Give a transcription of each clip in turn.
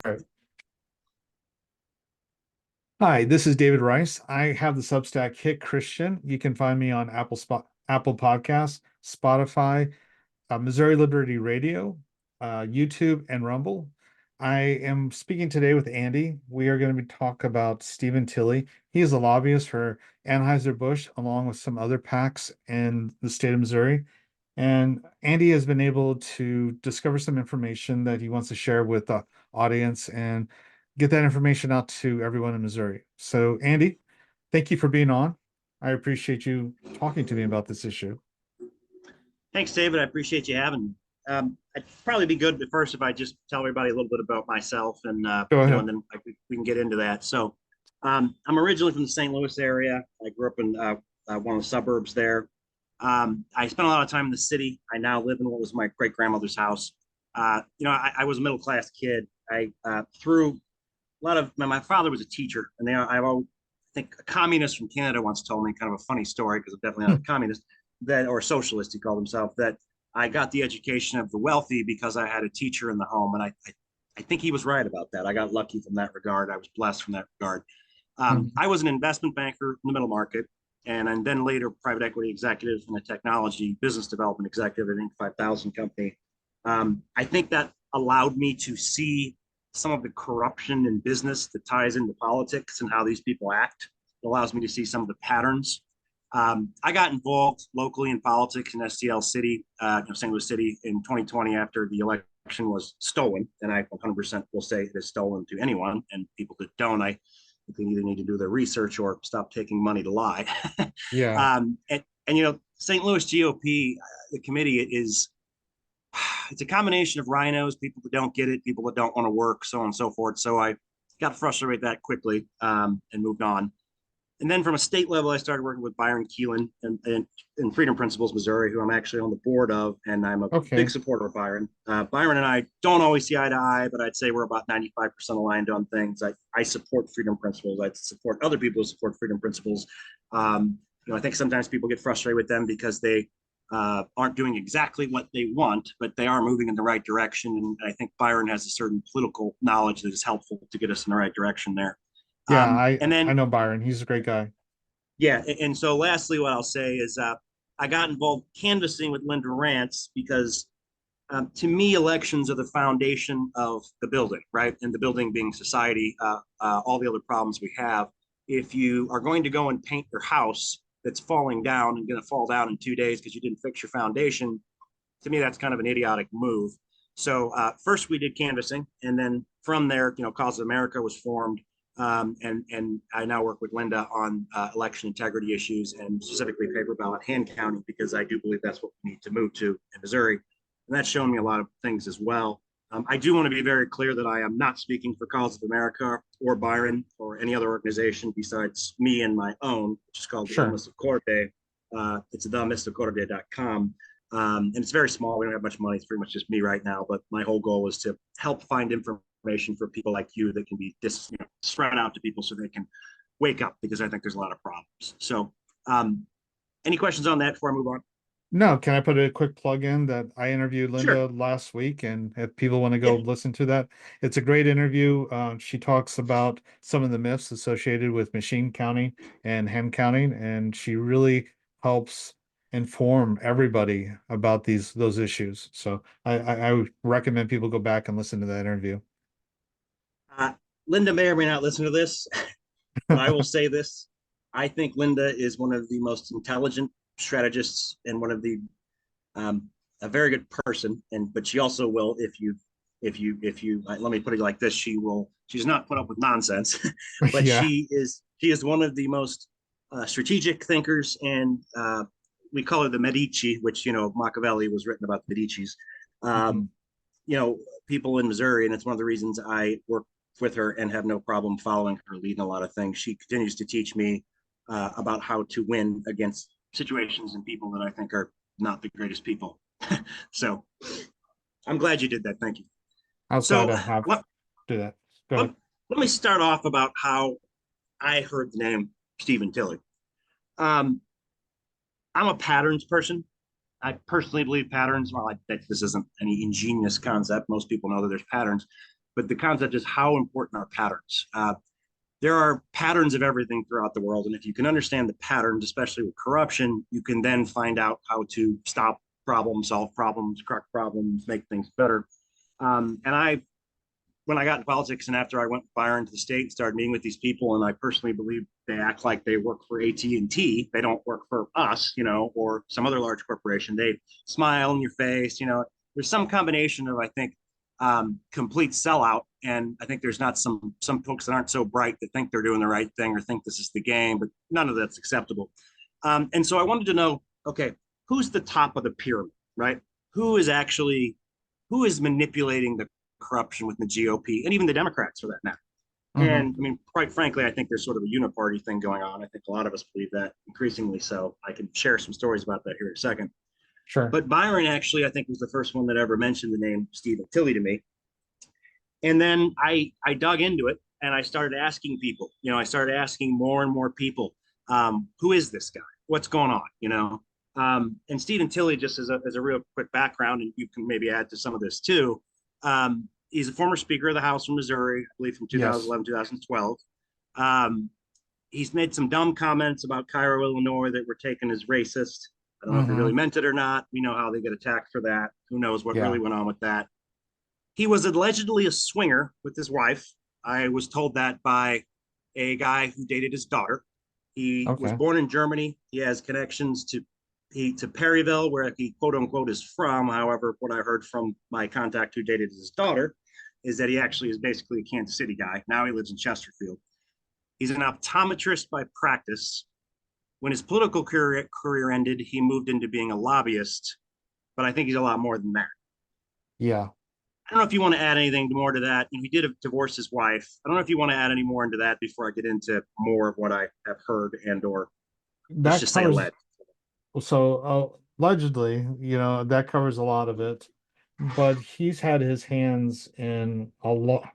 Right. Hi, this is David Rice. I have the Substack Hick Christian. You can find me on Apple Podcasts, Spotify, Missouri Liberty Radio, YouTube, and Rumble. I am speaking today with Andy. We are going to be talk about Stephen Tilley. He is a lobbyist for Anheuser-Busch, along with some other PACs in the state of Missouri. And Andy has been able to discover some information that he wants to share with the audience and get that information out to everyone in Missouri. So, Andy, thank you for being on. I appreciate you talking to me about this issue. Thanks, David. I appreciate you having me. It'd probably be good at first if I just tell everybody a little bit about myself, and Go ahead. and then we can get into that. So, I'm originally from the St. Louis area. I grew up in one of the suburbs there. I spent a lot of time in the city. I now live in what was my great grandmother's house. I was a middle class kid. I through a lot of my father was a teacher, and I've always, I think a communist from Canada once told me kind of a funny story, because I'm definitely not a communist, that, or socialist he called himself, that I got the education of the wealthy because I had a teacher in the home. And I think he was right about that. I got lucky from that regard. I was blessed from that regard. Mhm. I was an investment banker in the middle market, and then later private equity executive and a technology business development executive at Inc. 5000 company. I think that allowed me to see some of the corruption in business that ties into politics and how these people act. It allows me to see some of the patterns. I got involved locally in politics in STL City, St. Louis City, in 2020 after the election was stolen. And I 100% will say it is stolen to anyone. And people that don't, I think they either need to do their research or stop taking money to lie. Yeah. St. Louis GOP, the committee it's a combination of rhinos, people that don't get it, people that don't want to work, so on and so forth. So I got frustrated with that quickly, and moved on. And then from a state level, I started working with Byron Keelan in Freedom Principles, Missouri, who I'm actually on the board of, and I'm a big Okay. supporter of Byron. Byron and I don't always see eye to eye, but I'd say we're about 95% aligned on things. I support Freedom Principles. I support other people who support Freedom Principles. I think sometimes people get frustrated with them because they aren't doing exactly what they want, but they are moving in the right direction. And I think Byron has a certain political knowledge that is helpful to get us in the right direction there. Yeah, And I then know Byron. He's a great guy. Yeah, and so lastly, what I'll say is I got involved canvassing with Linda Rance because to me, elections are the foundation of the building, right? And the building being society, all the other problems we have. If you are going to go and paint your house that's falling down and going to fall down in 2 days because you didn't fix your foundation, to me, that's kind of an idiotic move. So first we did canvassing, and then from there, Cause of America was formed, and I now work with Linda on election integrity issues, and specifically paper ballot hand counting, because I do believe that's what we need to move to in Missouri, and that's shown me a lot of things as well. I do want to be very clear that I am not speaking for Cause of America or Byron or any other organization besides me and my own, which is called the Sure. Misericordia. It's themisericordia.com. And it's very small. We don't have much money. It's pretty much just me right now. But my whole goal is to help find information for people like you that can be spread out to people so they can wake up, because I think there's a lot of problems. So, any questions on that before I move on? No, can I put a quick plug in that I interviewed Sure. Linda last week, and if people want to go Yeah. listen to that, it's a great interview. She talks about some of the myths associated with machine counting and hand counting, and she really helps inform everybody about those issues. So I would recommend people go back and listen to that interview. Uh, Linda may or may not listen to this, but I will say this. I think Linda is one of the most intelligent strategists and one of the a very good person, but she also will, if you let me put it like this, she's not put up with nonsense, but Yeah. she is one of the most strategic thinkers, and we call her the Medici, which Machiavelli was written about the Medicis. Mhm. um, People in Missouri, and it's one of the reasons I work with her and have no problem following her lead in a lot of things. She continues to teach me about how to win against situations and people that I think are not the greatest people. So I'm glad you did that. Thank you. Outside So of have let, do that. Go let, ahead. let me start off about how I heard the name Stephen Tilley. Um, I'm a patterns person. I personally believe patterns. Well, this isn't any ingenious concept. Most people know that there's patterns. but the concept is how important are patterns. There are patterns of everything throughout the world, and if you can understand the patterns, especially with corruption, you can then find out how to stop problems, solve problems, correct problems, make things better. When I got in politics and after I went fire into the state and started meeting with these people, and I personally believe they act like they work for AT&T. They don't work for us, or some other large corporation. They smile in your face. There's some combination of, I think, complete sellout. And I think there's not some folks that aren't so bright that think they're doing the right thing or think this is the game, but none of that's acceptable. And so I wanted to know, okay, who's the top of the pyramid, right? Who is manipulating the corruption with the GOP and even the Democrats for that matter? And I mean, quite frankly, I think there's sort of a uniparty thing going on. I think a lot of us believe that, increasingly so. I can share some stories about that here in a second. Sure. But Byron actually, I think, was the first one that ever mentioned the name Stephen Tilley to me. And then I dug into it and I started asking people, I started asking more and more people, who is this guy? What's going on? And Stephen Tilley, just as a real quick background, and you can maybe add to some of this too. He's a former Speaker of the House from Missouri, I believe from 2011, 2012. He's made some dumb comments about Cairo, Illinois that were taken as racist. I don't know if he really meant it or not. We know how they get attacked for that. Who knows what really went on with that. He was allegedly a swinger with his wife. I was told that by a guy who dated his daughter. He was born in Germany. He has connections to Perryville, where he quote unquote is from. However, what I heard from my contact who dated his daughter is that he actually is basically a Kansas City guy. Now he lives in Chesterfield. He's an optometrist by practice. When his political career ended, he moved into being a lobbyist, but I think he's a lot more than that. Yeah. I don't know if you want to add anything more to that. He did divorce his wife. I don't know if you want to add any more into that before I get into more of what I have heard or let's just say alleged. So allegedly, that covers a lot of it, but he's had his hands in a lot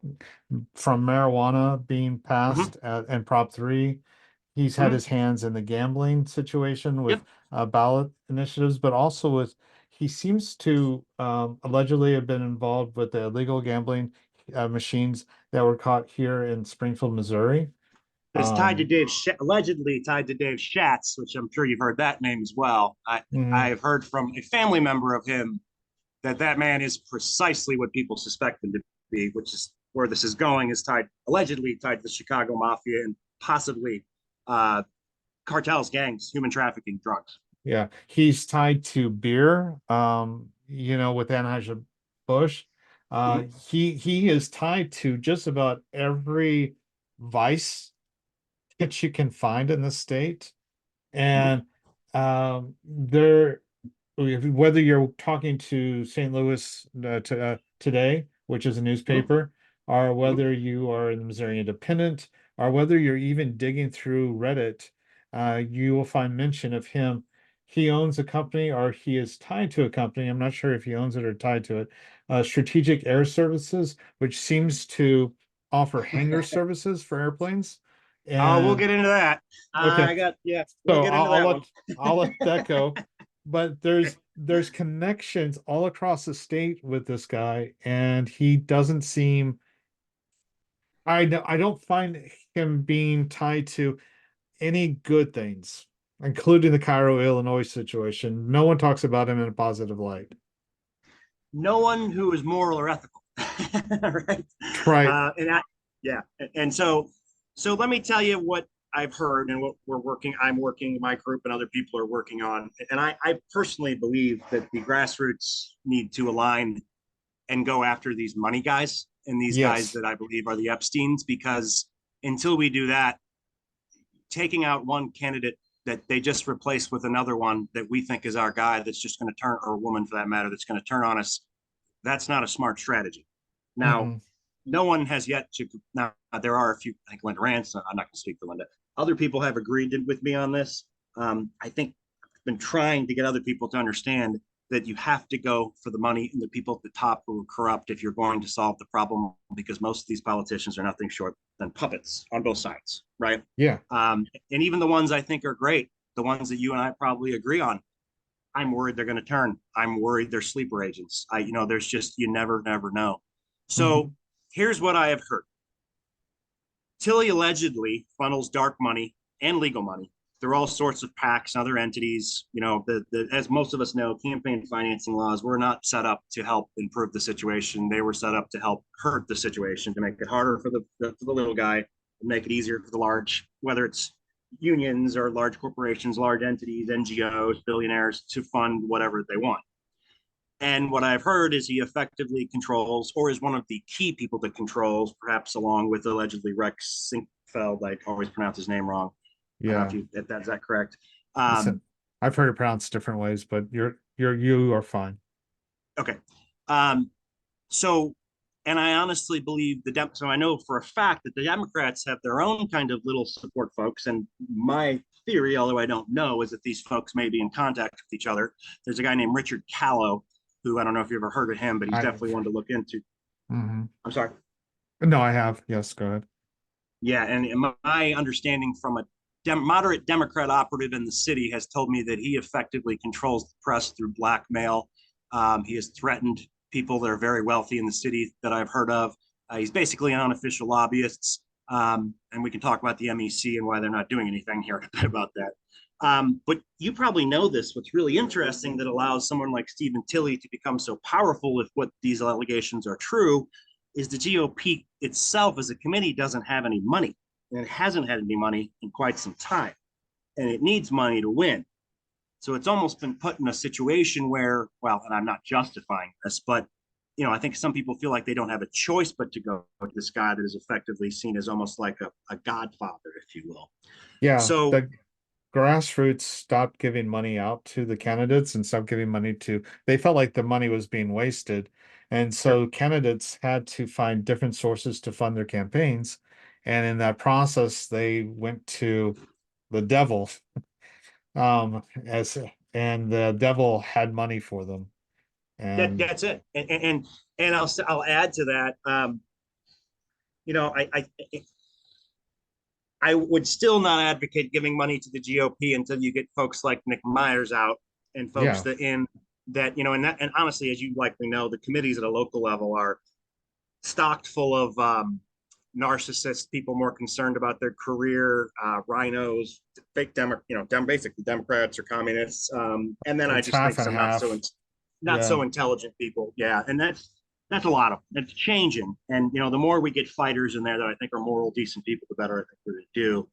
from marijuana being passed and Prop 3. He's had his hands in the gambling situation with ballot initiatives, but also he seems to allegedly have been involved with the illegal gambling machines that were caught here in Springfield, Missouri. It's tied to allegedly tied to Dave Schatz, which I'm sure you've heard that name as well. I've heard from a family member of him that man is precisely what people suspect him to be, which is where this is going, is allegedly tied to the Chicago Mafia and possibly cartels, gangs, human trafficking, drugs. Yeah, he's tied to beer, with Anheuser-Busch. He is tied to just about every vice that you can find in the state. And whether you're talking to St. Louis Today, which is a newspaper, or whether you are in the Missouri Independent, or whether you're even digging through Reddit, you will find mention of him. He owns a company, or he is tied to a company. I'm not sure if he owns it or tied to it. Strategic Air Services, which seems to offer hangar services for airplanes. And we'll get into that. Okay. We'll get into that one. I'll let that go. But there's connections all across the state with this guy, and he doesn't seem. I don't find him being tied to any good things, including the Cairo, Illinois situation. No one talks about him in a positive light. No one who is moral or ethical, right? Right. And so let me tell you what I've heard and what I'm working, my group and other people are working on. And I personally believe that the grassroots need to align and go after these money guys and these guys that I believe are the Epsteins, because until we do that, taking out one candidate that they just replaced with another one that we think is our guy that's just going to turn, or a woman for that matter, that's going to turn on us, that's not a smart strategy. Now, no one has yet to. Now, there are a few, I think Linda Rance, I'm not going to speak for Linda. Other people have agreed with me on this. I think I've been trying to get other people to understand that you have to go for the money and the people at the top who are corrupt if you're going to solve the problem, because most of these politicians are nothing short than puppets on both sides, right? Yeah. And even the ones I think are great, the ones that you and I probably agree on, I'm worried they're going to turn. I'm worried they're sleeper agents. There's just, you never know. So here's what I have heard. Tilley allegedly funnels dark money and legal money through all sorts of PACs and other entities. You know, as most of us know, campaign financing laws were not set up to help improve the situation. They were set up to help hurt the situation, to make it harder for the little guy, and make it easier for the large, whether it's unions or large corporations, large entities, NGOs, billionaires, to fund whatever they want. And what I've heard is he effectively controls, or is one of the key people that controls, perhaps along with allegedly Rex Sinquefield. I always pronounce his name wrong. Yeah. Is that correct? Listen, I've heard it pronounced different ways, but you are fine. Okay. So, and I honestly believe so I know for a fact that the Democrats have their own kind of little support folks. And my theory, although I don't know, is that these folks may be in contact with each other. There's a guy named Richard Callow, who I don't know if you ever heard of him, but he's definitely one to look into. Mm-hmm. I'm sorry. No, I have. Yes, go ahead. Yeah, and my understanding from a moderate Democrat operative in the city has told me that he effectively controls the press through blackmail. He has threatened people that are very wealthy in the city that I've heard of. He's basically an unofficial lobbyist. And we can talk about the MEC and why they're not doing anything here about that. But you probably know this. What's really interesting that allows someone like Stephen Tilley to become so powerful if what these allegations are true is the GOP itself as a committee doesn't have any money, and it hasn't had any money in quite some time, and it needs money to win. So it's almost been put in a situation where, well, and I'm not justifying this, but you know, I think some people feel like they don't have a choice but to go to this guy that is effectively seen as almost like a godfather, if you will. Yeah. So the grassroots stopped giving money out to the candidates and stopped giving money to, they felt like the money was being wasted. And so candidates had to find different sources to fund their campaigns. And in that process, they went to the devil. And the devil had money for them. And that's it. And I'll add to that. You know, I would still not advocate giving money to the GOP until you get folks like Nick Myers out and folks that you know, and honestly, as you likely know, the committees at a local level are stocked full of narcissists, people more concerned about their career, rhinos, fake basically Democrats or communists. And then I just think some not so intelligent people. Yeah, and that's a lot of it's changing. And you know, the more we get fighters in there that I think are moral, decent people, the better I think we're going to do.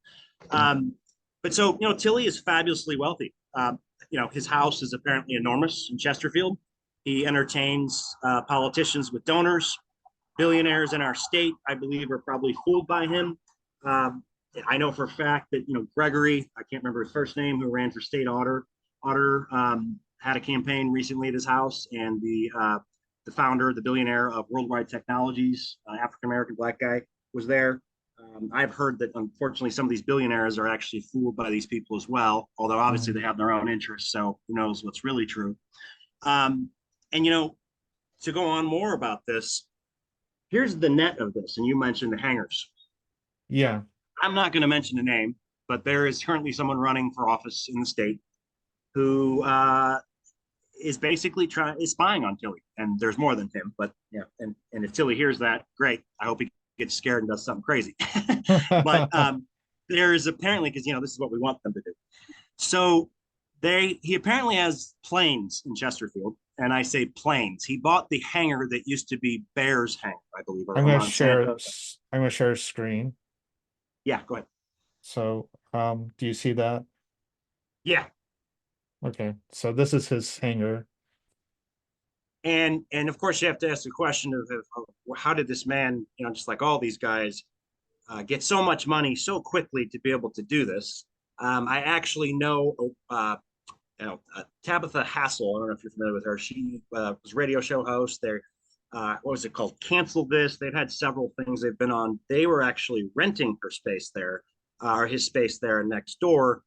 But so you know, Tilley is fabulously wealthy. You know, his house is apparently enormous in Chesterfield. He entertains politicians with donors. Billionaires in our state, I believe, are probably fooled by him. I know for a fact that, you know, Gregory, I can't remember his first name, who ran for state auditor, had a campaign recently at his house, and the founder, the billionaire of Worldwide Technologies, African-American black guy, was there. I've heard that, unfortunately, some of these billionaires are actually fooled by these people as well, although obviously they have their own interests, so who knows what's really true. And, you know, to go on more about this, here's the net of this, and you mentioned the hangers. Yeah. I'm not going to mention the name, but there is currently someone running for office in the state who is basically spying on Tilley. And there's more than him, but yeah. And if Tilley hears that, great. I hope he gets scared and does something crazy. But there is apparently, because, you know, this is what we want them to do. So he apparently has planes in Chesterfield. And I say planes. He bought the hangar that used to be Bears hangar, I believe. I'm going to share a screen. Yeah, go ahead. So, do you see that? Yeah. Okay. So this is his hangar. And of course you have to ask the question of how did this man, you know, just like all these guys, get so much money so quickly to be able to do this? I actually know Tabitha Hassel. I don't know if you're familiar with her. She was a radio show host. They're what was it called? Cancel This. They've had several things they've been on. They were actually renting her space there, or his space there next door.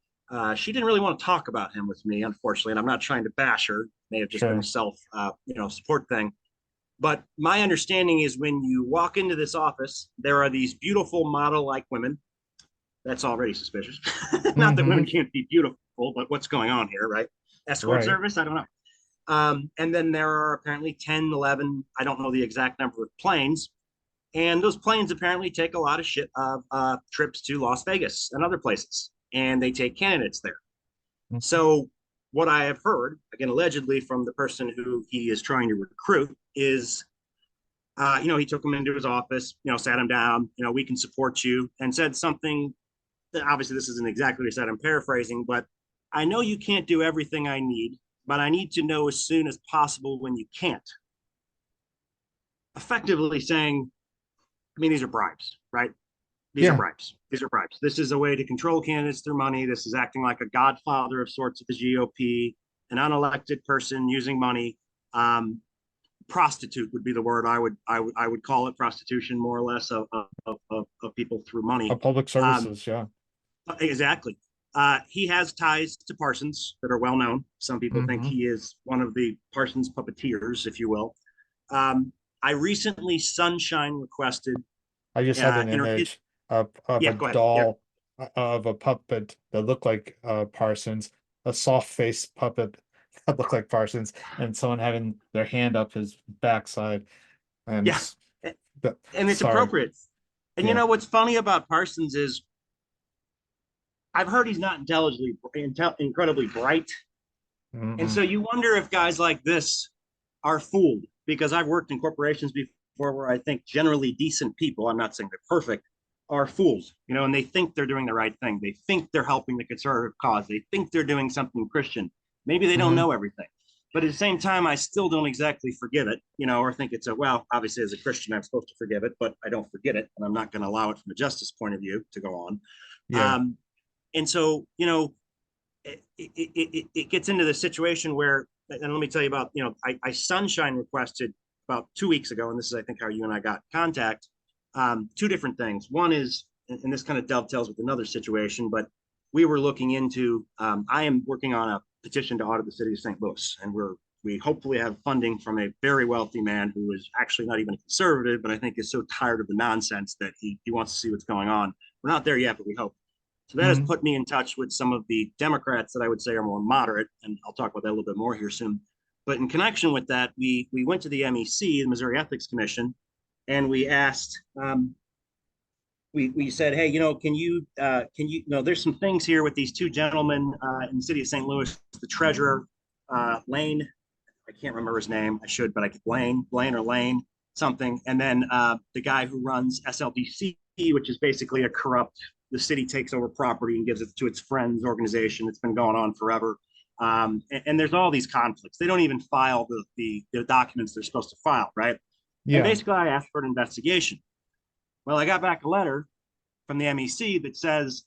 She didn't really want to talk about him with me, unfortunately, and I'm not trying to bash her. It may have just been a self, support thing. But my understanding is when you walk into this office, there are these beautiful model-like women. That's already suspicious. Not that women can't be beautiful, but what's going on here, right? Escort service? I don't know. And then there are apparently 10, 11, I don't know the exact number of planes. And those planes apparently take a lot of trips to Las Vegas and other places, and they take candidates there. Mhm. So what I have heard, again, allegedly from the person who he is trying to recruit, is, he took him into his office, sat him down, we can support you, and said something that obviously this isn't exactly what he said. I'm paraphrasing, but I know you can't do everything I need, but I need to know as soon as possible when you can't. Effectively saying, I mean, these are bribes, right? These are Yeah. bribes. These are bribes. This is a way to control candidates through money. This is acting like a godfather of sorts of the GOP, an unelected person using money. Um, Prostitute would be the word I would call it. Prostitution, more or less, of people through money. Public Um, services. Yeah. exactly. He has ties to Parsons that are well known. Some people think Hmm. he is one of the Parsons puppeteers, if you will. Um, I recently sunshine requested. I just had an It, image of a yeah, go ahead. Yeah, doll of a puppet that looked like Parsons, a soft-faced puppet that looked like Parsons, and someone having their hand up his backside. And yeah, and it's sorry, appropriate. And yeah. what's funny about Parsons is I've heard he's not incredibly bright, and Mm-mm. so you wonder if guys like this are fooled, because I've worked in corporations before where I think generally decent people, I'm not saying they're perfect, are fools, and they think they're doing the right thing. They think they're helping the conservative cause. They think they're doing something Christian. Maybe they don't Hmm. know everything. But at the same time, I still don't exactly forgive it, or think it's well, obviously as a Christian, I'm supposed to forgive it, but I don't forget it. And I'm not going to allow it from a justice point of view to go on. Yeah. And so, it gets into the situation where, and let me tell you about, I sunshine requested about 2 weeks ago, and this is, I think, how you and I got contact. Two different things. One is, and this kind of dovetails with another situation, but we were looking into, I am working on a petition to audit the city of St. Louis, and we hopefully have funding from a very wealthy man who is actually not even a conservative, but I think is so tired of the nonsense that he wants to see what's going on. We're not there yet, but we hope. So that has Hmm. put me in touch with some of the Democrats that I would say are more moderate, and I'll talk about that a little bit more here soon. But in connection with that, we went to the MEC, the Missouri Ethics Commission, and we asked, we said, hey, there's some things here with these two gentlemen in the city of St. Louis, the treasurer, Lane, I can't remember his name. I should, but I could Blaine or Lane something. And then the guy who runs SLDC, which is basically a corrupt, the city takes over property and gives it to its friends organization. It's been going on forever. And there's all these conflicts. They don't even file the documents they're supposed to file, right? And Yeah. basically, I asked for an investigation. Well, I got back a letter from the MEC that says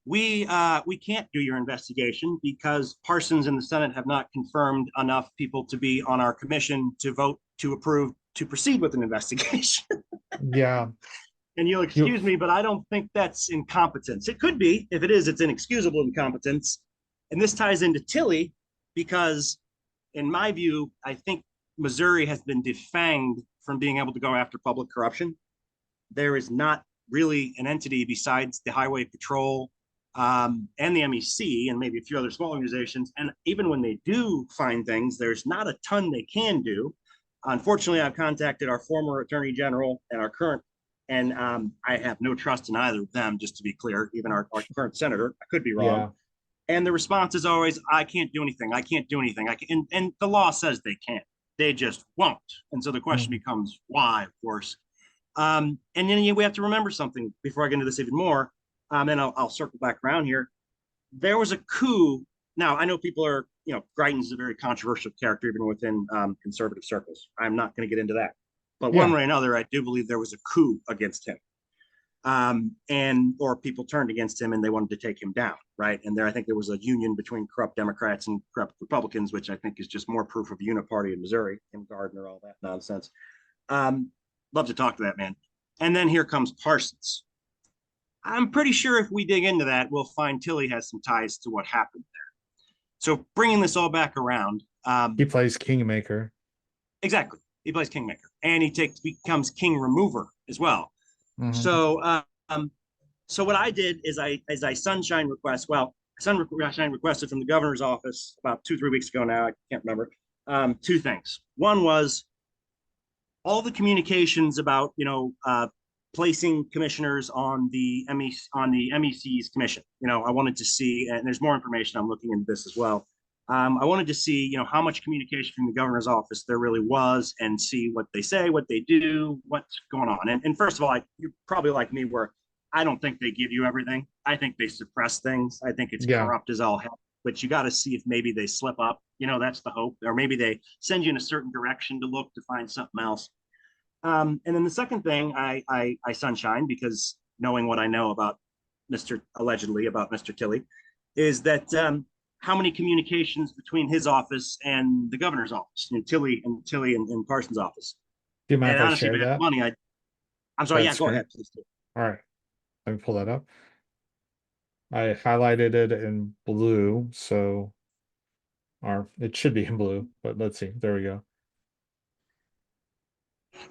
we can't do your investigation because Parsons and the Senate have not confirmed enough people to be on our commission to vote to approve to proceed with an investigation. Yeah. And you'll You. excuse me, but I don't think that's incompetence. It could be. If it is, it's inexcusable incompetence. And this ties into Tilley because, in my view, I think Missouri has been defanged from being able to go after public corruption. There is not really an entity besides the Highway Patrol and the MEC and maybe a few other small organizations. And even when they do find things, there's not a ton they can do. Unfortunately, I've contacted our former attorney general and our current, and I have no trust in either of them, just to be clear, even our current senator. I could be wrong. Yeah. And the response is always, I can't do anything. I can't do anything. And the law says they can't. They just won't. And so the question Mhm. becomes, why, of course. And then we have to remember something before I get into this even more. And I'll circle back around here. There was a coup. Now, I know people are, Greitens is a very controversial character, even within conservative circles. I'm not going to get into that. But one Yeah. way or another, I do believe there was a coup against him. Or people turned against him and they wanted to take him down, right? And I think there was a union between corrupt Democrats and corrupt Republicans, which I think is just more proof of uniparty in Missouri, Tim Gardner, all that nonsense. Love to talk to that man. And then here comes Parsons. I'm pretty sure if we dig into that, we'll find Tilley has some ties to what happened there. So bringing this all back around, He plays Kingmaker. exactly, he plays Kingmaker, and becomes King Remover as well. Hmm. So so what I did is I sunshine request. Well, sunshine requested from the governor's office about 2-3 weeks ago now. I can't remember. Two things. One was all the communications about, placing commissioners on the MEC's commission. I wanted to see, and there's more information. I'm looking into this as well. I wanted to see, how much communication from the governor's office there really was, and see what they say, what they do, what's going on. And first of all, you're probably like me, where I don't think they give you everything. I think they suppress things. I think it's Yeah. corrupt as all hell. But you got to see if maybe they slip up. That's the hope, or maybe they send you in a certain direction to look to find something else. And then the second thing I sunshine, because knowing what I know about allegedly about Mr. Tilley, is that how many communications between his office and the governor's office, Tilley and Parson's office. Do you mind And if I honestly, if share I had that? money, I'm sorry. Yeah, go screen? ahead, please do. All right. Let me pull that up. I highlighted it in blue, so or it should be in blue, but let's see. There we go.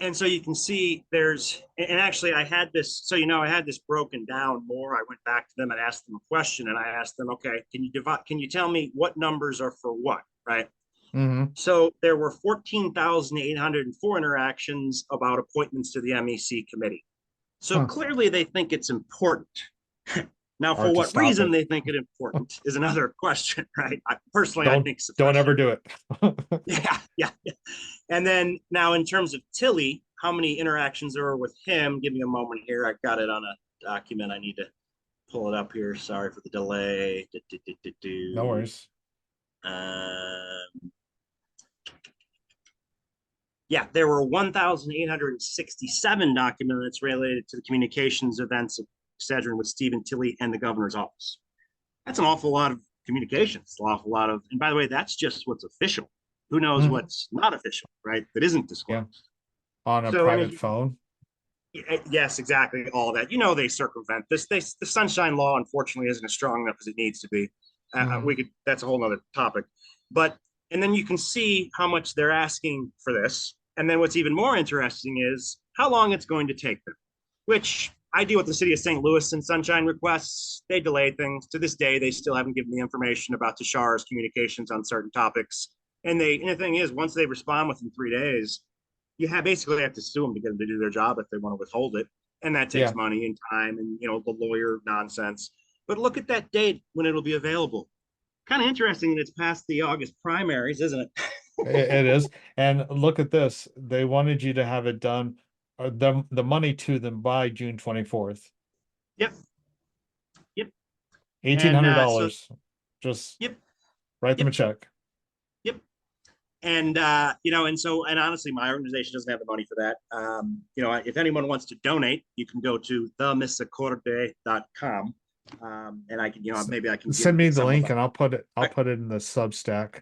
And so you can see and actually I had this, so I had this broken down more. I went back to them and asked them a question, and I asked them, okay, can you tell me what numbers are for what, right? Mm-hmm. So there were 14,804 interactions about appointments to the MEC committee. So clearly they think it's important. Now, for what reason they think it important is another question, right? I think don't ever do it. yeah. And then now, in terms of Tilley, how many interactions there were with him? Give me a moment here. I got it on a document. I need to pull it up here. Sorry for the delay. No worries. Yeah, there were 1,867 documents related to the communications events of Excedrin with Stephen Tilley and the governor's office. That's an awful lot of communications. An awful lot of, and by the way, that's just what's official. Who knows what's not official, right? That isn't disclosed. Yeah. On a private phone. Yes, exactly. All that. They circumvent this. The sunshine law, unfortunately, isn't as strong enough as it needs to be. That's a whole nother topic. And then you can see how much they're asking for this. And then what's even more interesting is how long it's going to take them, which I deal with the city of St. Louis and sunshine requests. They delay things. To this day, they still haven't given me information about Tishar's communications on certain topics. And the thing is, once they respond within 3 days, you basically have to sue them to get them to do their job if they want to withhold it. And that takes money and time and, the lawyer nonsense. But look at that date when it'll be available. Kind of interesting that it's past the August primaries, isn't it? It is. And look at this. They wanted you to have it done, the money to them by June 24th. Yep. $1,800. Just write them a check. Yep. And and honestly, my organization doesn't have the money for that. If anyone wants to donate, you can go to themisacorde.com. And I can, maybe I can send me the link and I'll put it in the Substack.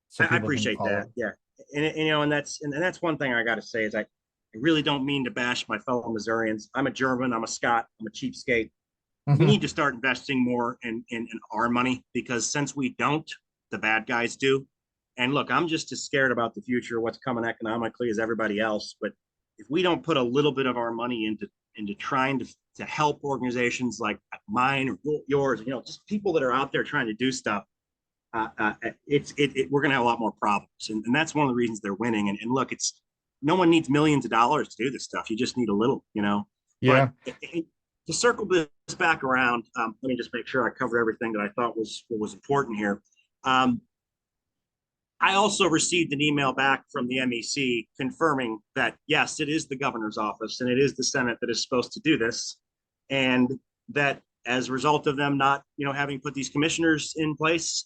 So I appreciate that. Yeah. And that's one thing I got to say is I really don't mean to bash my fellow Missourians. I'm a German, I'm a Scot, I'm a cheapskate. We need to start investing more in our money, because since we don't, the bad guys do. And look, I'm just as scared about the future, what's coming economically, as everybody else. But if we don't put a little bit of our money into trying to help organizations like mine or yours, just people that are out there trying to do stuff, we're going to have a lot more problems. And that's one of the reasons they're winning. And look, no one needs millions of dollars to do this stuff. You just need a little, Yeah. But to circle this back around, let me just make sure I cover everything that I thought was important here. I also received an email back from the MEC confirming that, yes, it is the governor's office and it is the Senate that is supposed to do this. And that as a result of them not, having put these commissioners in place,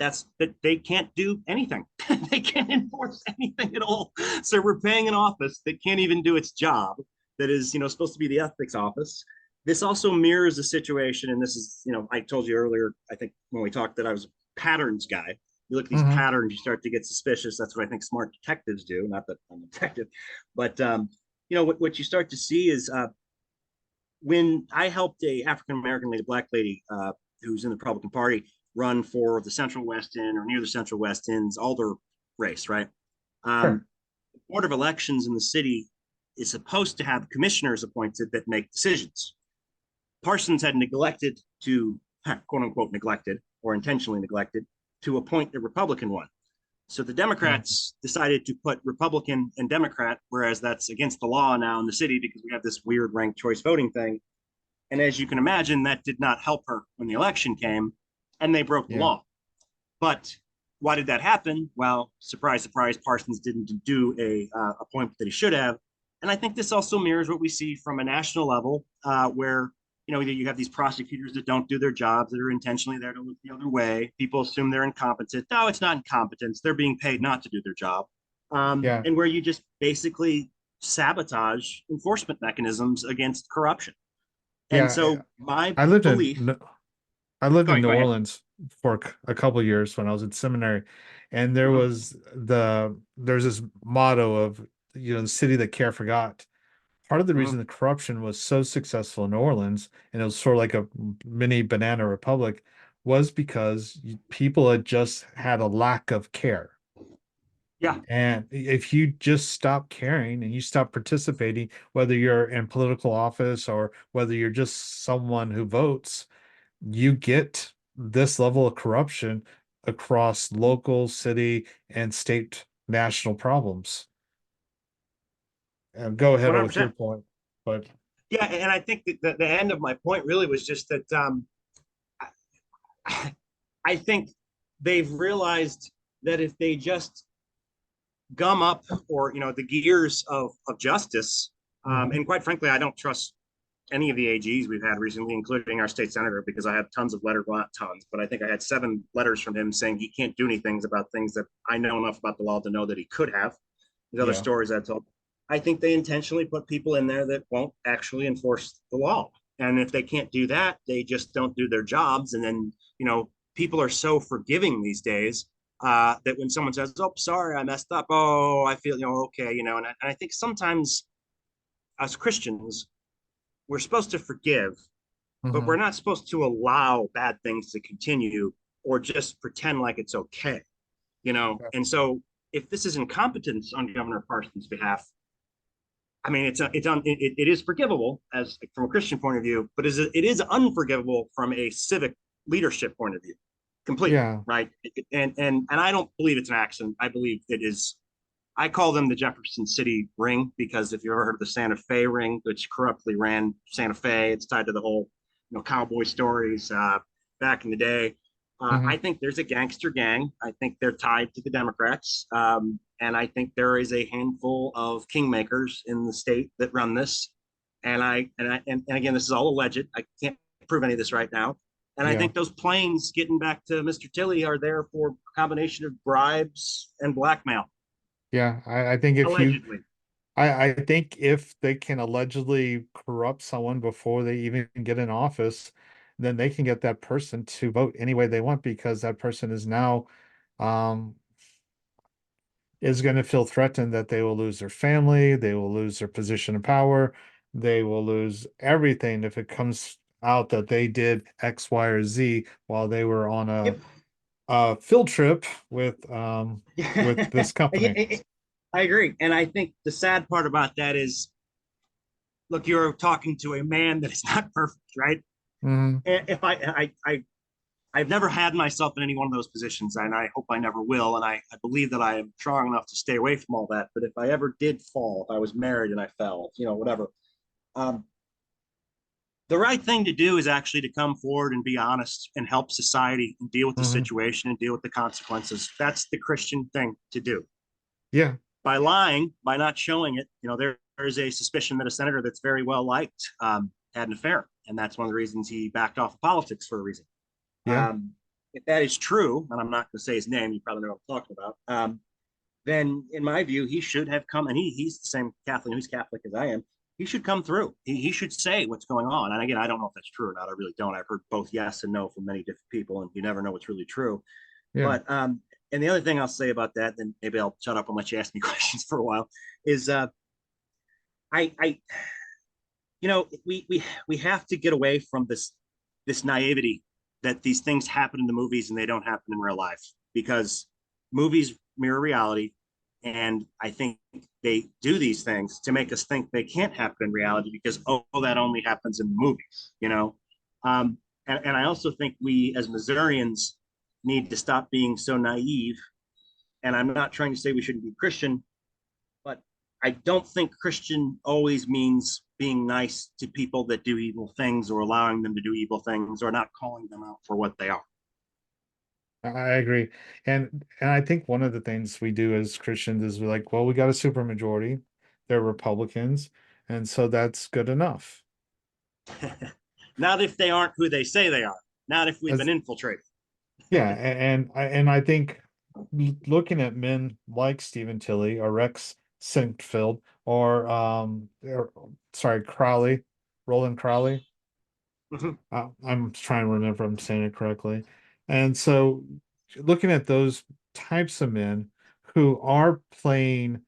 that they can't do anything. They can't enforce anything at all. So we're paying an office that can't even do its job, that is, supposed to be the ethics office. This also mirrors a situation, and this is, I told you earlier, I think when we talked, that I was a patterns guy. You look at these patterns, you start to get suspicious. That's what I think smart detectives do. Not that I'm a detective, but what you start to see is when I helped a African American lady, black lady, who's in the Republican Party, run for the Central West End or near the Central West End's Alder race, right? The Board of Elections in the city is supposed to have commissioners appointed that make decisions. Parsons had neglected to, quote unquote, neglected or intentionally neglected to appoint the Republican one. So the Mhm. Democrats decided to put Republican and Democrat, whereas that's against the law now in the city because we have this weird ranked choice voting thing. And as you can imagine, that did not help her when the election came, and they broke the Yeah. law. But why did that happen? Well, surprise, surprise, Parsons didn't do a appointment that he should have. And I think this also mirrors what we see from a national level, where you have these prosecutors that don't do their jobs, that are intentionally there to look the other way. People assume they're incompetent. No, it's not incompetence. They're being paid not to do their job, Yeah. and where you just basically sabotage enforcement mechanisms against corruption. And Yeah. so my I lived in belief. I lived Go in ahead. New Go ahead. Orleans for a couple of years when I was in seminary, and Mm-hmm. there's this motto of, the city that care forgot. Part of the Mm-hmm. reason the corruption was so successful in New Orleans, and it was sort of like a mini banana republic, was because people had just had a lack of care. Yeah. And if you just stop caring and you stop participating, whether you're in political office or whether you're just someone who votes, you get this level of corruption across local, city, and state national problems. And go ahead with your 100%. point, but Yeah, and I think that the end of my point really was just that I think they've realized that if they just gum up or the gears of justice, mhm, and quite frankly, I don't trust any of the AGs we've had recently, including our state senator, because I have tons of letters, well, not tons, but I think I had 7 letters from him saying he can't do anything about things that I know enough about the law to know that he could have. There's other yeah, stories I told. I think they intentionally put people in there that won't actually enforce the law. And if they can't do that, they just don't do their jobs. And then, people are so forgiving these days that when someone says, "Oh, sorry, I messed up," oh, I feel, okay, and I think sometimes as Christians, we're supposed to forgive, but we're mhm, not supposed to allow bad things to continue or just pretend like it's okay. yeah, And so if this is incompetence on Governor Parsons' behalf, I mean, it is forgivable as from a Christian point of view, but it is unforgivable from a civic leadership point of view, completely, yeah, right? And I don't believe it's an accident. I believe it is. I call them the Jefferson City ring because if you ever heard of the Santa Fe ring, which corruptly ran Santa Fe, it's tied to the whole cowboy stories back in the day. I mhm, think there's a gangster gang. I think they're tied to the Democrats. And I think there is a handful of kingmakers in the state that run this. And again, this is all alleged. I can't prove any of this right now. And I yeah, think those planes, getting back to Mr. Tilley, are there for a combination of bribes and blackmail, yeah. I think allegedly. I think if they can allegedly corrupt someone before they even get in office, then they can get that person to vote any way they want because that person is now, um, is going to feel threatened that they will lose their family, they will lose their position of power, they will lose everything if it comes out that they did X, Y, or Z while they were on Yep. a field trip with Yeah, this company. I agree. And I think the sad part about that is, look, you're talking to a man that is not perfect, right? Mhm. If I've never had myself in any one of those positions, and I hope I never will. And I believe that I am strong enough to stay away from all that. But if I ever did fall, if I was married and I fell, whatever, um, the right thing to do is actually to come forward and be honest and help society and deal with the Mhm. situation and deal with the consequences. That's the Christian thing to do. Yeah, By lying, by not showing it, there is a suspicion that a senator that's very well liked had an affair, and that's one of the reasons he backed off of politics for a reason. yeah, If that is true, and I'm not going to say his name, you probably know what I'm talking about. Then, in my view, he should have come, and he's the same Catholic, he's Catholic as I am. He should come through. He should say what's going on. And again, I don't know if that's true or not. I really don't. I've heard both yes and no from many different people, and you never know what's really true. yeah. But and the other thing I'll say about that, then maybe I'll shut up and let you ask me questions for a while, is I we have to get away from this naivety that these things happen in the movies and they don't happen in real life because movies mirror reality, and I think they do these things to make us think they can't happen in reality because that only happens in the movies. And I also think we as Missourians need to stop being so naive And I'm not trying to say we shouldn't be Christian, but I don't think Christian always means being nice to people that do evil things or allowing them to do evil things or not calling them out for what they are. I agree. And I think one of the things we do as Christians is we're like, well, we got a supermajority. They're Republicans, and so that's good enough. Not if they aren't who they say they are. Not if we've been As infiltrated. yeah, and I think looking at men like Stephen Tilley or Rex Sinquefield or sorry, Crowley, Roland Crowley. Mhm. I'm trying to remember if I'm saying it correctly. And so looking at those types of men who are playing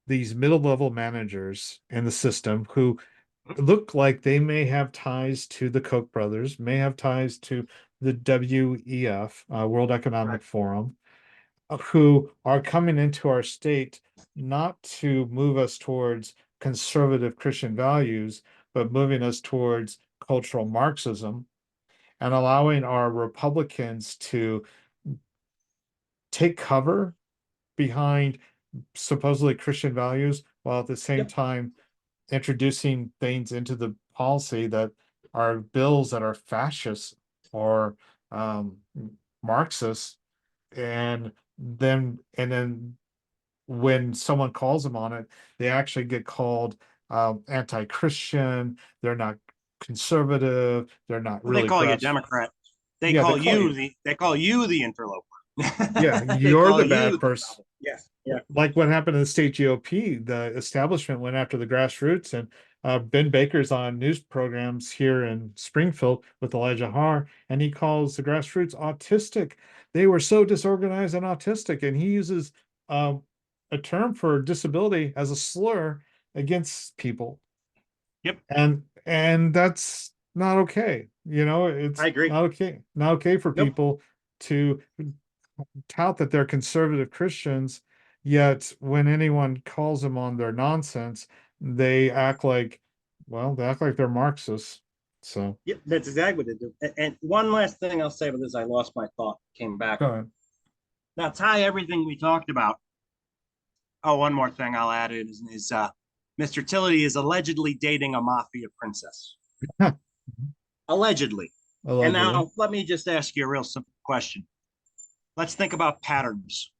these middle-level managers in the system who look like they may have ties to the Koch brothers, may have ties to the WEF, World Economic Right. Forum, who are coming into our state not to move us towards conservative Christian values, but moving us towards cultural Marxism and allowing our Republicans to take cover behind supposedly Christian values while at the same Yep. time introducing things into the policy that are bills that are fascist or um, Marxist, and then when someone calls them on it, they actually get called anti-Christian. They're not conservative. They're not Well, they really call you a grass. Democrat. Yeah, they call you. They call you the interloper. Yeah, They you're call the you bad the person. problem. Yes. Yeah. Like what happened in the state GOP, the establishment went after the grassroots, and Ben Baker's on news programs here in Springfield with Elijah Har, and he calls the grassroots autistic. They were so disorganized and autistic, and he uses um, a term for disability as a slur against people, Yep. and that's not okay. I It's agree. not okay for Nope. people to tout that they're conservative Christians, yet when anyone calls them on their nonsense, they act like they're Marxists. So Yep. That's exactly what they do. And one last thing I'll say about this, I lost my thought, came back. go ahead. Now, tie everything we talked about. Oh, one more thing I'll add is Mr. Tilley is allegedly dating a mafia princess. Allegedly. And Allegedly. now let me just ask you a real simple question. Let's think about patterns.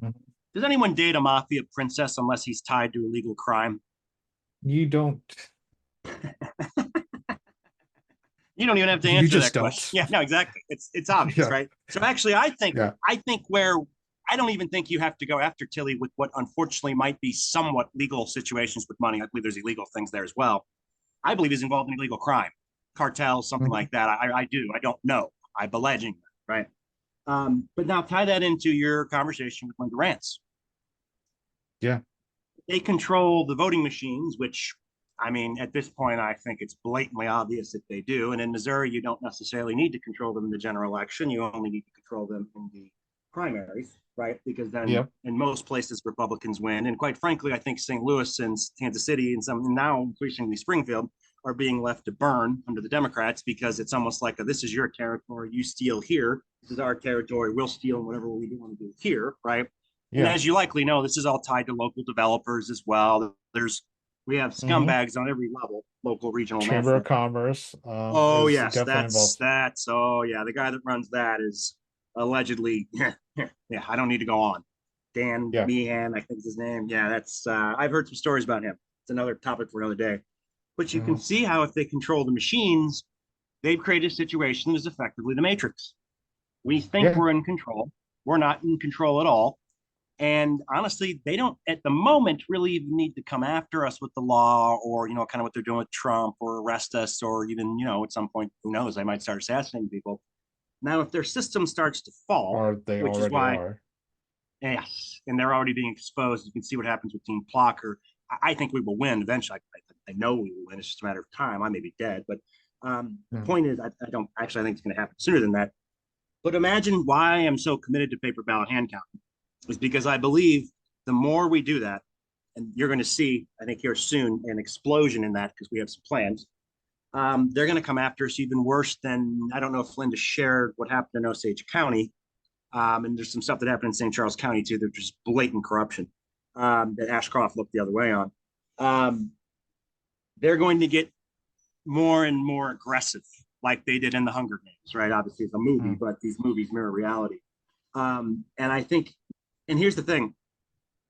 Mhm. Does anyone date a mafia princess unless he's tied to illegal crime? You don't, You don't even have to you answer just that question. don't. Yeah, no, exactly. It's obvious, Yeah, right? So actually, yeah. I think where I don't even think you have to go after Tilley with what unfortunately might be somewhat legal situations with money. I believe there's illegal things there as well. I believe he's involved in illegal crime, cartels, something Mhm. like that. I do. I don't know. I'm alleging that, right? But now tie that into your conversation with Linda Rance. Yeah. They control the voting machines, which I mean, at this point, I think it's blatantly obvious that they do. And in Missouri, you don't necessarily need to control them in the general election. You only need to control them in the primaries, right? Because then Yep. in most places, Republicans win. And quite frankly, I think St. Louis and Kansas City and some now increasingly Springfield are being left to burn under the Democrats because it's almost like this is your territory. You steal here. This is our territory. We'll steal whatever we do want to do here, right? And Yeah. as you likely know, this is all tied to local developers as well. We have Hmm. scumbags on every level, local, regional, Chamber of national. Commerce Oh is yes, definitely involved. oh yeah, the guy that runs that is allegedly yeah, I don't need to go on. Dan Yeah. Meehan, I think is his name. Yeah, that's I've heard some stories about him. It's another topic for another day. But you can Hmm. see how if they control the machines, they've created a situation that is effectively the matrix. We think Yeah. we're in control. We're not in control at all. And honestly, they don't at the moment really even need to come after us with the law or, kind of what they're doing with Trump or arrest us or even, at some point, who knows, they might start assassinating people. Now, if their system starts to fall, Or they which is already why, are. yes, and they're already being exposed, you can see what happens with Team Plocker. I think we will win eventually. I know we will win. It's just a matter of time. I may be dead, but the Mhm. point is, I don't actually, I think it's going to happen sooner than that. But imagine why I am so committed to paper ballot hand counting is because I believe the more we do that, and you're going to see, I think here soon, an explosion in that because we have some plans. They're going to come after us even worse than I don't know if Linda shared what happened in Osage County, And there's some stuff that happened in St. Charles County too. There's just blatant corruption that Ashcroft looked the other way on. They're going to get more and more aggressive, like they did in the Hunger Games, right? Obviously, it's a movie, but these movies mirror reality. And I think, and here's the thing,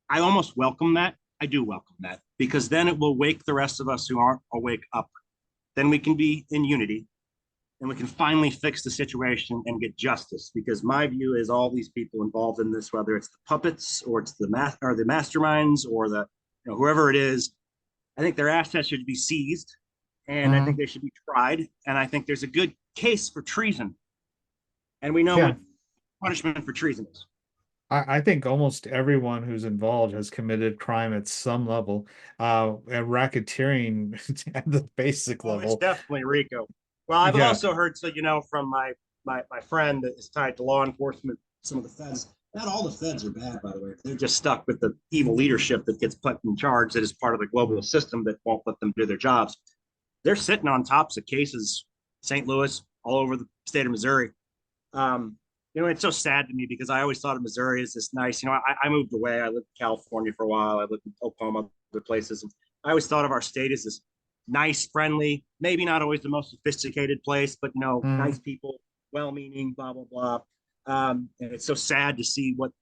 I almost welcome that. I do welcome that because then it will wake the rest of us who aren't awake up. Then we can be in unity and we can finally fix the situation and get justice. Because my view is all these people involved in this, whether it's the puppets or it's the masterminds or the whoever it is, I think their assets should be seized, and I think they should be tried. And I think there's a good case for treason, and we know what punishment for treason is. I think almost everyone who's involved has committed crime at some level, and racketeering at the basic Oh, it's level. definitely Rico. Well, I've also heard, so from my friend that is tied to law enforcement, some of the feds. Not all the feds are bad, by the way. They're just stuck with the evil leadership that gets put in charge that is part of the globalist system that won't let them do their jobs. They're sitting on tops of cases, St. Louis, all over the state of Missouri. It's so sad to me because I always thought of Missouri as this nice, I moved away. I lived in California for a while. I lived in Oklahoma, other places. And I always thought of our state as this nice, friendly, maybe not always the most sophisticated place, but nice people, well-meaning, blah, blah, blah. And it's so sad to see what,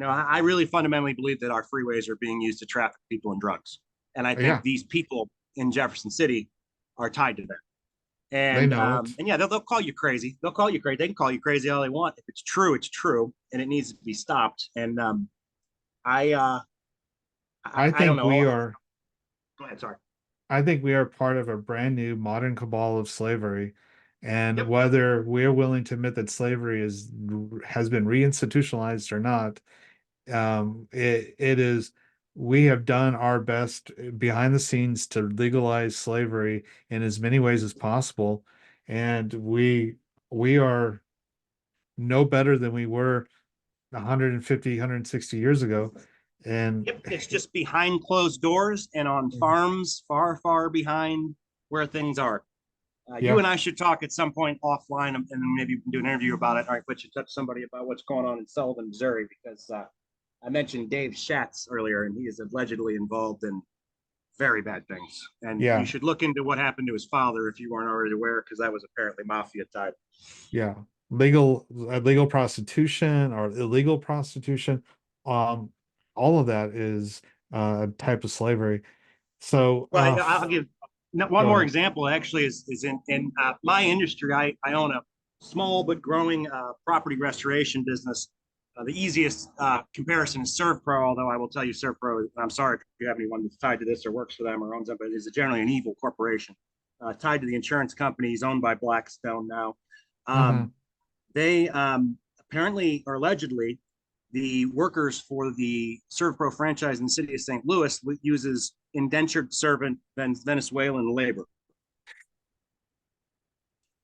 I really fundamentally believe that our freeways are being used to traffic people and drugs. And I think these people in Jefferson City are tied to that. And they'll call you crazy. They'll call you crazy. They can call you crazy all they want. If it's true, it's true, and it needs to be stopped. And I think we are. Go ahead. Sorry. I think we are part of a brand new modern cabal of slavery, and whether we're willing to admit that slavery has been reinstitutionalized or not, it is. We have done our best behind the scenes to legalize slavery in as many ways as possible, and we are no better than we were 150, 160 years ago. And it's just behind closed doors and on farms far, far behind where things are. You and I should talk at some point offline, and maybe we can do an interview about it. All right, but you touch somebody about what's going on in Sullivan, Missouri, because I mentioned Dave Schatz earlier, and he is allegedly involved in very bad things. And you should look into what happened to his father if you weren't already aware, because that was apparently mafia type. Yeah, legal prostitution or illegal prostitution, all of that is a type of slavery. So, I'll give one more example. Actually, is in my industry. I own a small but growing property restoration business. The easiest comparison is ServPro, although I will tell you ServPro, I'm sorry if you have anyone that's tied to this or works for them or owns them, but it is generally an evil corporation tied to the insurance companies owned by Blackstone now. They apparently or allegedly, the workers for the ServPro franchise in the city of St. Louis uses indentured servant Venezuelan labor.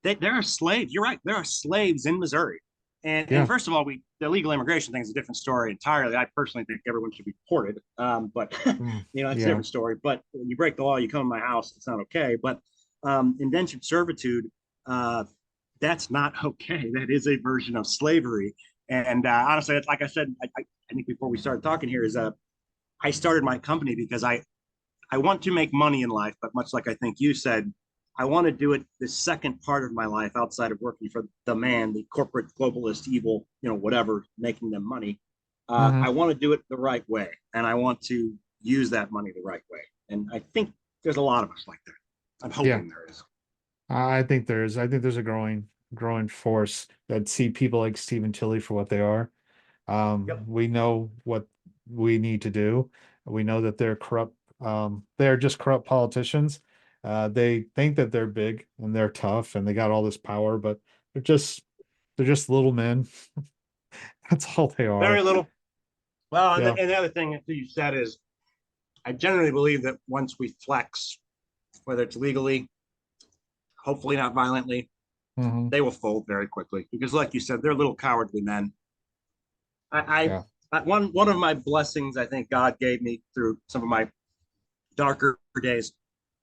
There are slaves. You're right. There are slaves in Missouri. And first of all, the illegal immigration thing is a different story entirely. I personally think everyone should be deported, but it's a different story. But when you break the law, you come in my house, it's not okay. But indentured servitude, that's not okay. That is a version of slavery. And honestly, like I said, I think before we started talking here, is I started my company because I want to make money in life, but much like I think you said, I want to do it the second part of my life outside of working for the man, the corporate globalist, evil, whatever, making them money. I want to do it the right way, and I want to use that money the right way. And I think there's a lot of us like that. I'm hoping there is. I think there's a growing force that see people like Stephen Tilley for what they are. We know what we need to do. We know that they're corrupt. They're just corrupt politicians. They think that they're big and they're tough and they got all this power, but they're just little men. That's all they are. Very little. Well, and the other thing that you said is, I generally believe that once we flex, whether it's legally, hopefully not violently, they will fold very quickly because, like you said, they're little cowardly men. One of my blessings I think God gave me through some of my darker days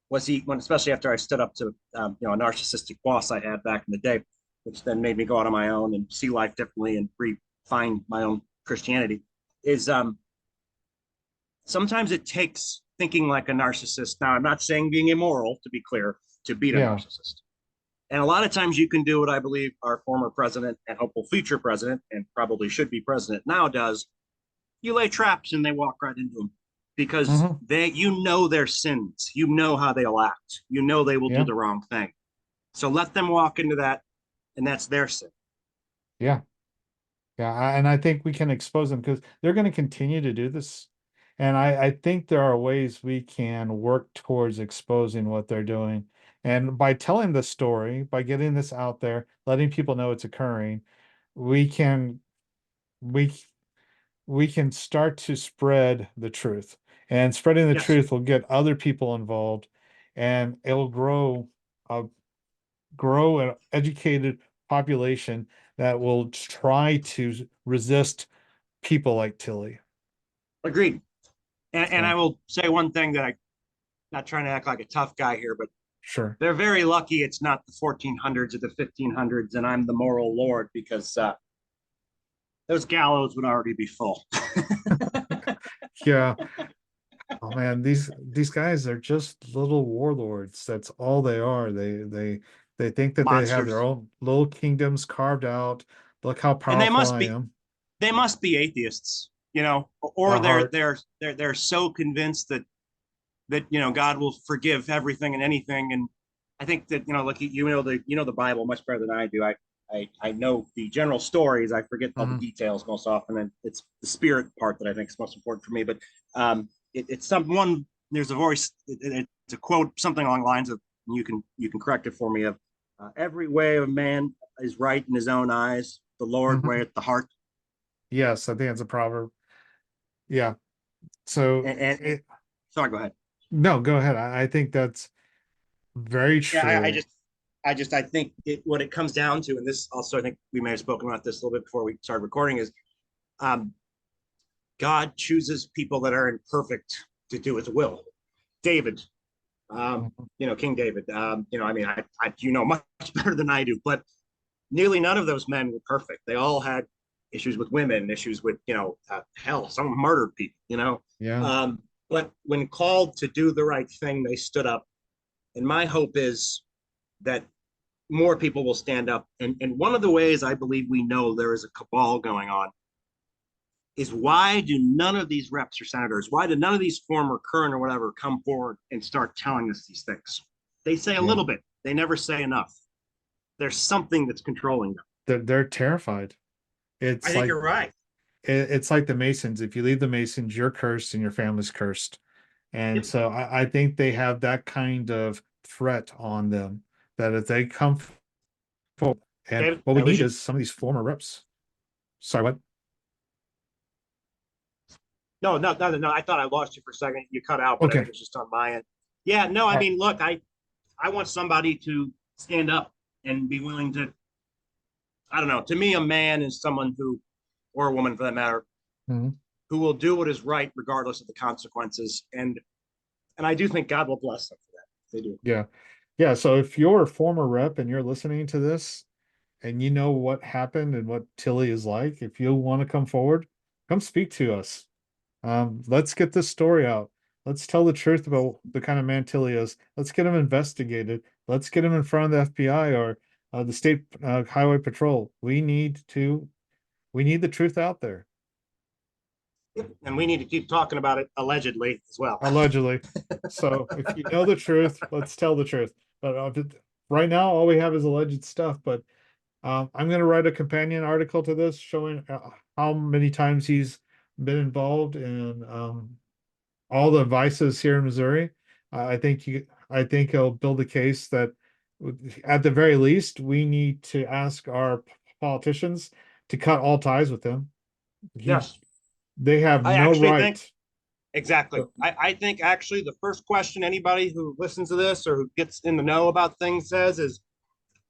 was especially after I stood up to a narcissistic boss I had back in the day. which then made me go out on my own and see life differently and refine my own Christianity, is sometimes it takes thinking like a narcissist. Now, I'm not saying being immoral, to be clear, to beat a Yeah. narcissist. And a lot of times you can do what I believe our former president and hopeful future president, and probably should be president now, does. You lay traps and they walk right into them because Hmm. you know their sins. You know how they'll act. You know they will do Yeah. the wrong thing. So let them walk into that, and that's their sin. Yeah. Yeah. And I think we can expose them because they're going to continue to do this. And I think there are ways we can work towards exposing what they're doing. And by telling the story, by getting this out there, letting people know it's occurring, we can we we can start to spread the truth. And spreading the Yes, truth will get other people involved, and it'll a grow an educated population that will try to resist people like Tilley. agreed. And I So will say one thing that I'm not trying to act like a tough guy here, but sure. they're very lucky it's not the 1400s or the 1500s, and I'm the moral lord because those gallows would already be full. Yeah. Oh man, these guys are just little warlords. That's all they are. They think that they have their Monsters, own little kingdoms carved out. Look how and powerful I am. they must be atheists, or A heart. they're so convinced that God will forgive everything and anything. And I think that like the Bible much better than I do. I know the general stories. I forget all the Mhm. details most often, and it's the spirit part that I think is most important for me. But it's someone. There's a voice. It's a quote, something along the lines of, you can correct it for me, of every way of man is right in his own eyes. The Lord Mhm. weigheth the heart. Yes, I think it's a proverb. Yeah. So And sorry, go ahead. no, go ahead. I think that's very Yeah, true. I think what it comes down to, and this also, I think we may have spoken about this a little bit before we started recording, is um, God chooses people that are imperfect to do His will. David, Mhm. King David. I mean, much better than I do, but nearly none of those men were perfect. They all had issues with women, issues with hell. Some murdered people. Yeah. But when called to do the right thing, they stood up. And my hope is that more people will stand up. And one of the ways I believe we know there is a cabal going on is, why do none of these reps or senators, why did none of these former current or whatever come forward and start telling us these things? They say a Yeah. little bit, they never say enough. There's something that's controlling them. They're terrified. I It's think like you're right. it's like the Masons. If you leave the Masons, you're cursed and your family's cursed. And Yep. so I think they have that kind of threat on them that if they come forward, and David, what we I lose need you. is some of these former reps. Sorry, what? No, no, no, no. I thought I lost you for a second. You cut out, but I Okay. think it's just on my end. Yeah, no, I All right. mean, look, I want somebody to stand up and be willing to, I don't know. To me, a man is someone who, or a woman for that matter, Mhm. who will do what is right regardless of the consequences. And I do think God will bless them for that. They do. Yeah. Yeah. So if you're a former rep and you're listening to this and you know what happened and what Tilley is like, if you want to come forward, come speak to us. Let's get this story out. Let's tell the truth about the kind of man Tilley is. Let's get him investigated. Let's get him in front of the FBI or the state highway patrol. We need the truth out there. And we need to keep talking about it allegedly as well. Allegedly. So if you know the truth, let's tell the truth. But right now, all we have is alleged stuff. But I'm going to write a companion article to this showing how many times he's been involved in all the vices here in Missouri. I think he'll build a case that at the very least, we need to ask our politicians to cut all ties with him. He, Yes. they have I no actually think right. exactly. I think actually the first question anybody who listens to this or who gets in the know about things says is,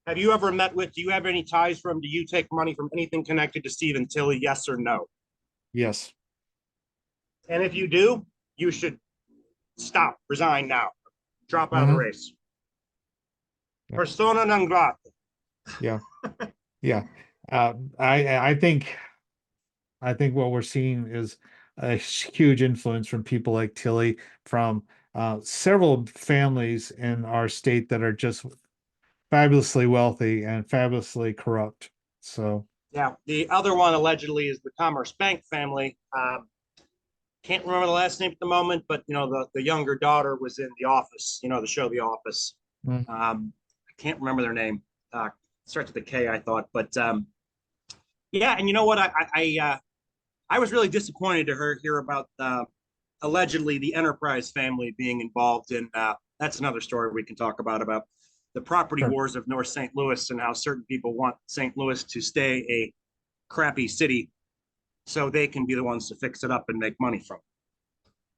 have you ever met with, do you have any ties from, do you take money from anything connected to Stephen Tilley? Yes or no? Yes. And if you do, you should stop, resign now, drop out of the Hmm. race. Persona non grata. Yeah. Yeah. I think what we're seeing is a huge influence from people like Tilley, from several families in our state that are just fabulously wealthy and fabulously corrupt. So, Yeah, the other one allegedly is the Commerce Bank family. Can't remember the last name at the moment, but the younger daughter was in The Office. The show The Office. mm, I can't remember their name. Starts with a K, I thought, but yeah. And you know what? I was really disappointed to hear about allegedly the Enterprise family being involved in. That's another story we can talk about the property sure. wars of North St. Louis and how certain people want St. Louis to stay a crappy city so they can be the ones to fix it up and make money from it.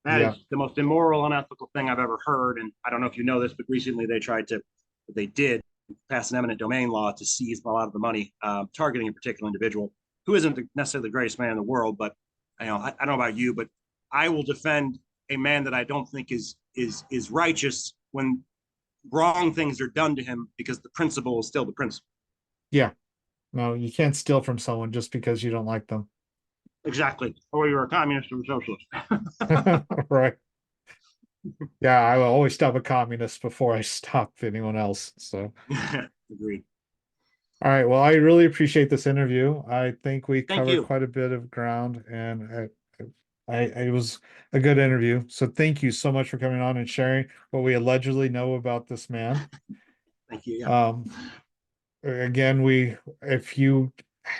That Yeah. is the most immoral, unethical thing I've ever heard. And I don't know if you know this, but recently they did pass an eminent domain law to seize a lot of the money, targeting a particular individual who isn't necessarily the greatest man in the world. But I don't know about you, but I will defend a man that I don't think is righteous when wrong things are done to him, because the principle is still the principle. Yeah. No, you can't steal from someone just because you don't like them. Exactly. Or you're a communist or a socialist. Right. Yeah, I will always stop a communist before I stop anyone else. So, Agreed. all right. Well, I really appreciate this interview. I think we Thank covered you. quite a bit of ground, and it was a good interview. So thank you so much for coming on and sharing what we allegedly know about this man. Thank you. Yeah. Um, again, if you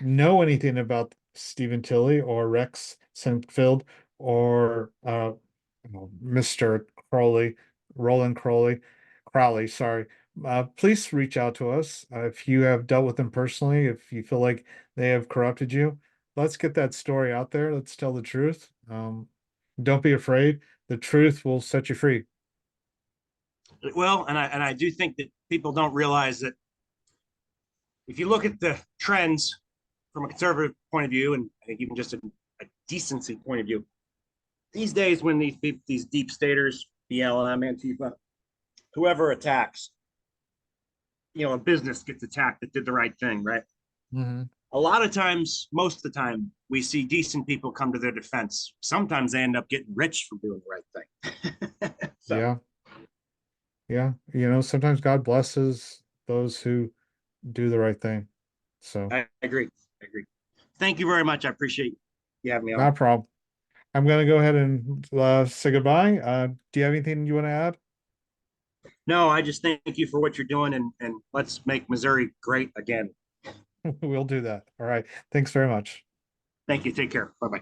know anything about Stephen Tilley or Rex Sinquefield or Mr. Crowley, Roland Crowley, sorry, please reach out to us. If you have dealt with them personally, if you feel like they have corrupted you, let's get that story out there. Let's tell the truth. Don't be afraid. The truth will set you free. Well, and I do think that people don't realize that if you look at the trends from a conservative point of view, and I think even just a decency point of view, these days when these deep staters, BLM, Antifa, whoever attacks, a business gets attacked that did the right thing, right? Hmm. A lot of times, most of the time, we see decent people come to their defense. Sometimes they end up getting rich from doing the right thing. So Yeah. Yeah. Sometimes God blesses those who do the right thing. So, I agree. I agree. Thank you very much. I appreciate you having me on. not a problem. I'm going to go ahead and say goodbye. Do you have anything you want to add? No, I just thank you for what you're doing, and let's make Missouri great again. We'll do that. All right. Thanks very much. Thank you. Take care. Bye bye.